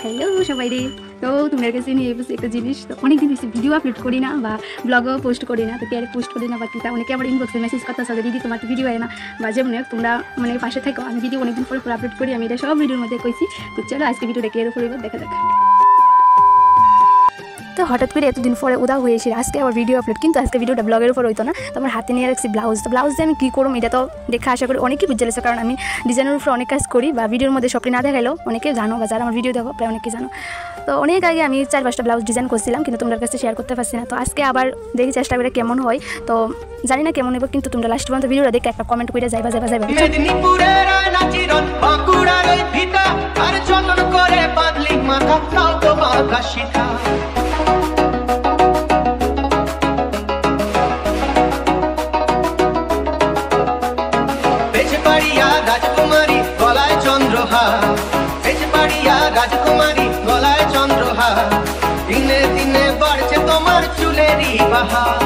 Hello সবাই রে। তো তোমার কাছে নিয়ে বসে একটা জিনিস, তো অনেকদিন বেশি ভিডিও আপলোড করি না বা ব্লগও পোস্ট করি না, তো কে পোস্ট করি না বা কিতা অনেকে আমার ইনবক্সে মেসেজ করতে আসলে দিদি তোমার তো ভিডিও হয় না বা যেমন তোমরা মানে পাশে থাকো। আমি ভিডিও অনেকদিন পরে আপলোড করি, আমি এটা সব ভিডিওর মধ্যে কইছি। তো চলো আজকে ভিডিওটা এর উপরে দেখা যাক। তো হঠাৎ করে এতদিন পরে উদাও হয়েছে আজকে আবার ভিডিও আপলোড, কিন্তু আজকে ভিডিওটা ব্লগের উপর হইতো না। তো আমার হাতে নিয়ে রাখছি ব্লাউজ। তো ব্লাউজ দিয়ে আমি কী করবো এটা তো দেখা আশা করি অনেকেই বুঝে লেছে, কারণ আমি ডিজাইনের উপর অনেক কাজ করি বা ভিডিওর মধ্যে সবটি না দেখাইলেও অনেকে জানো বা যারা আমার ভিডিও দেখো প্রায় অনেকে জানো। তো অনেক আগে আমি 4-5টা ব্লাউজ ডিজাইন করছিলাম, কিন্তু তোমার কাছে শেয়ার করতে পারছি না। তো আজকে আবার দেখি চেষ্টা করে কেমন হয়। তো জানি না কেমন হবে, কিন্তু তোমরা লাস্ট পর্যন্ত ভিডিওটা দেখে একটা কমেন্ট করে যাইবা। রাজকুমারী গলায় চন্দ্রহার, রাজকুমারী গলায় চন্দ্রহার, দিনে দিনে বাড়ছে তোমার চুলেরই বাহার।